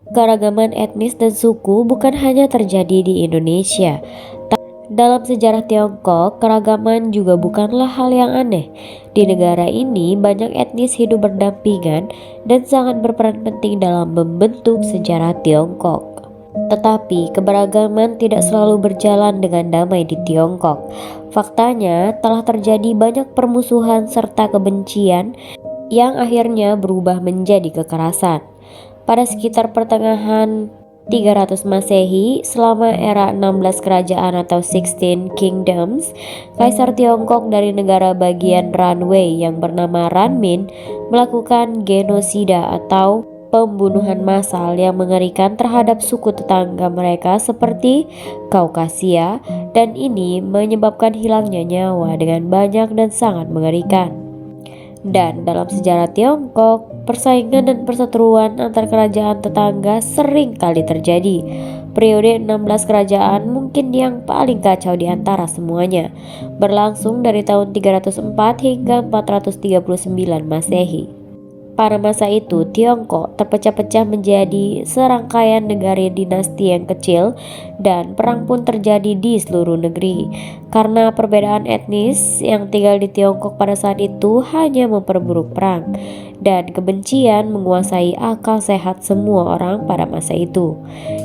Keragaman etnis dan suku bukan hanya terjadi di Indonesia. Dalam sejarah Tiongkok, keragaman juga bukanlah hal yang aneh. Di negara ini, banyak etnis hidup berdampingan dan sangat berperan penting dalam membentuk sejarah Tiongkok. Tetapi, keberagaman tidak selalu berjalan dengan damai di Tiongkok. Faktanya, telah terjadi banyak permusuhan serta kebencian yang akhirnya berubah menjadi kekerasan. Pada sekitar pertengahan 300 Masehi, selama era 16 kerajaan atau 16 Kingdoms, Kaisar Tiongkok dari negara bagian Ranwei yang bernama Ranmin melakukan genosida atau pembunuhan massal yang mengerikan terhadap suku tetangga mereka seperti Kaukasia, dan ini menyebabkan hilangnya nyawa dengan banyak dan sangat mengerikan. Dan dalam sejarah Tiongkok, persaingan dan perseteruan antar kerajaan tetangga sering kali terjadi. Periode 16 kerajaan mungkin yang paling kacau di antara semuanya, berlangsung dari tahun 304 hingga 439 Masehi. Pada masa itu, Tiongkok terpecah-pecah menjadi serangkaian negara dinasti yang kecil, dan perang pun terjadi di seluruh negeri. Karena perbedaan etnis yang tinggal di Tiongkok pada saat itu hanya memperburuk perang, dan kebencian menguasai akal sehat semua orang pada masa itu.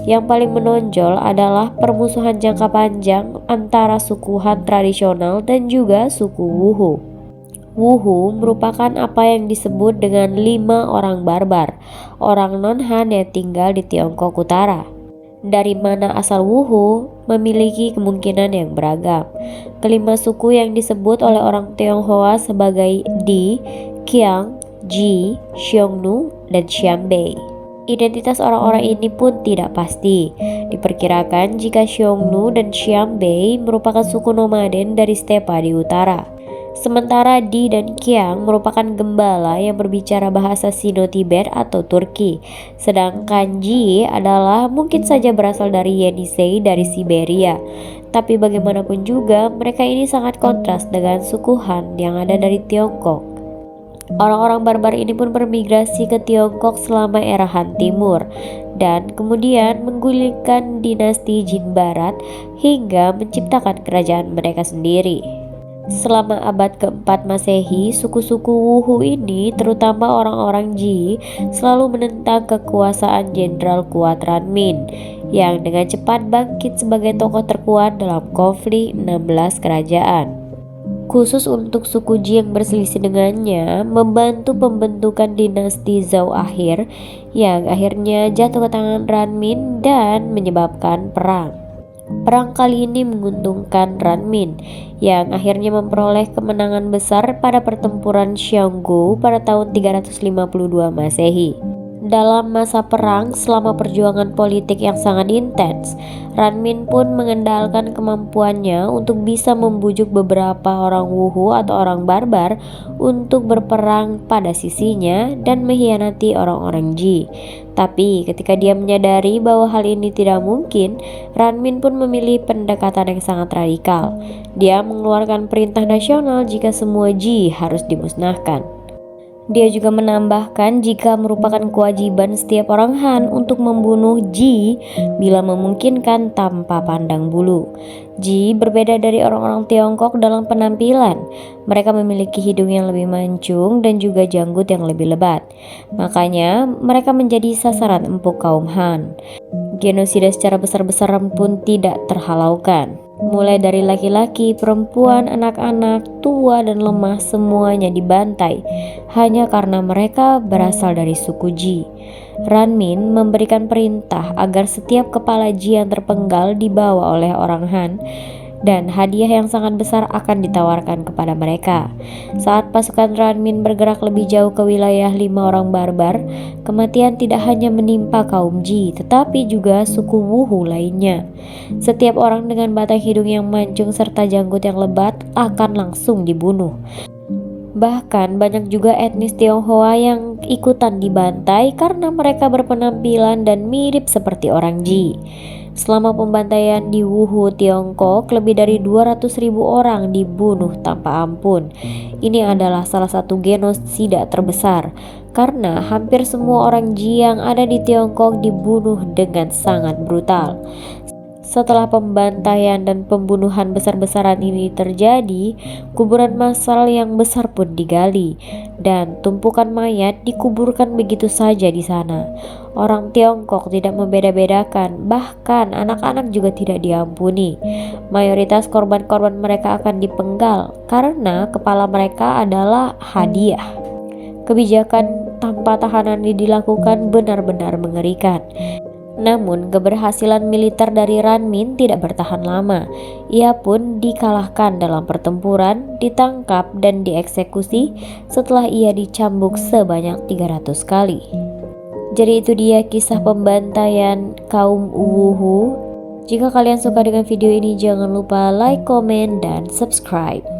Yang paling menonjol adalah permusuhan jangka panjang antara suku Han tradisional dan juga suku Wuhu. Wuhu merupakan apa yang disebut dengan 5 orang barbar, orang non-Han yang tinggal di Tiongkok Utara. Dari mana asal Wuhu memiliki kemungkinan yang beragam. Kelima suku yang disebut oleh orang Tionghoa sebagai Di, Qiang, Ji, Xiongnu, dan Xianbei. Identitas orang-orang ini pun tidak pasti. Diperkirakan jika Xiongnu dan Xianbei merupakan suku nomaden dari stepa di utara. Sementara Di dan Qiang merupakan gembala yang berbicara bahasa Sino-Tibet atau Turki. Sedangkan Ji adalah mungkin saja berasal dari Yenisei dari Siberia. Tapi bagaimanapun juga, mereka ini sangat kontras dengan suku Han yang ada dari Tiongkok. Orang-orang barbar ini pun bermigrasi ke Tiongkok selama era Han Timur, dan kemudian menggulingkan dinasti Jin Barat hingga menciptakan kerajaan mereka sendiri. Selama abad keempat Masehi, suku-suku Wuhu ini, terutama orang-orang Ji, selalu menentang kekuasaan Jenderal kuat Ranmin, yang dengan cepat bangkit sebagai tokoh terkuat dalam konflik 16 kerajaan. Khusus untuk suku Ji yang berselisih dengannya, membantu pembentukan dinasti Zhou akhir, yang akhirnya jatuh ke tangan Ranmin dan menyebabkan perang. Perang kali ini menguntungkan Ranmin, yang akhirnya memperoleh kemenangan besar pada pertempuran Xionggu pada tahun 352 Masehi. Dalam masa perang, selama perjuangan politik yang sangat intens, Ranmin pun mengandalkan kemampuannya untuk bisa membujuk beberapa orang Wuhu atau orang barbar untuk berperang pada sisinya dan mengkhianati orang-orang Ji. Tapi ketika dia menyadari bahwa hal ini tidak mungkin, Ranmin pun memilih pendekatan yang sangat radikal. Dia mengeluarkan perintah nasional jika semua Ji harus dimusnahkan. Dia juga menambahkan jika merupakan kewajiban setiap orang Han untuk membunuh Ji bila memungkinkan tanpa pandang bulu. Ji berbeda dari orang-orang Tiongkok dalam penampilan. Mereka memiliki hidung yang lebih mancung dan juga janggut yang lebih lebat. Makanya mereka menjadi sasaran empuk kaum Han. Genosida secara besar-besaran pun tidak terhalaukan. Mulai dari laki-laki, perempuan, anak-anak, tua dan lemah, semuanya dibantai hanya karena mereka berasal dari suku Ji. Ranmin memberikan perintah agar setiap kepala Ji yang terpenggal dibawa oleh orang Han, dan hadiah yang sangat besar akan ditawarkan kepada mereka. Saat pasukan Ranmin bergerak lebih jauh ke wilayah 5 orang barbar, kematian tidak hanya menimpa kaum Ji, tetapi juga suku Wuhu lainnya. Setiap orang dengan batang hidung yang mancung serta janggut yang lebat akan langsung dibunuh. Bahkan banyak juga etnis Tionghoa yang ikutan dibantai karena mereka berpenampilan dan mirip seperti orang Ji. Selama pembantaian di Wuhu, Tiongkok, lebih dari 200.000 orang dibunuh tanpa ampun. Ini adalah salah satu genosida terbesar, karena hampir semua orang Ji yang ada di Tiongkok dibunuh dengan sangat brutal. Setelah pembantaian dan pembunuhan besar-besaran ini terjadi, kuburan massal yang besar pun digali dan tumpukan mayat dikuburkan begitu saja di sana. Orang Tiongkok tidak membeda-bedakan, bahkan anak-anak juga tidak diampuni. Mayoritas korban-korban mereka akan dipenggal karena kepala mereka adalah hadiah. Kebijakan tanpa tahanan ini dilakukan benar-benar mengerikan. Namun keberhasilan militer dari Ranmin tidak bertahan lama. Ia pun dikalahkan dalam pertempuran, ditangkap dan dieksekusi setelah ia dicambuk sebanyak 300 kali. Jadi itu dia kisah pembantaian kaum Wuhu. Jika kalian suka dengan video ini, jangan lupa like, komen, dan subscribe.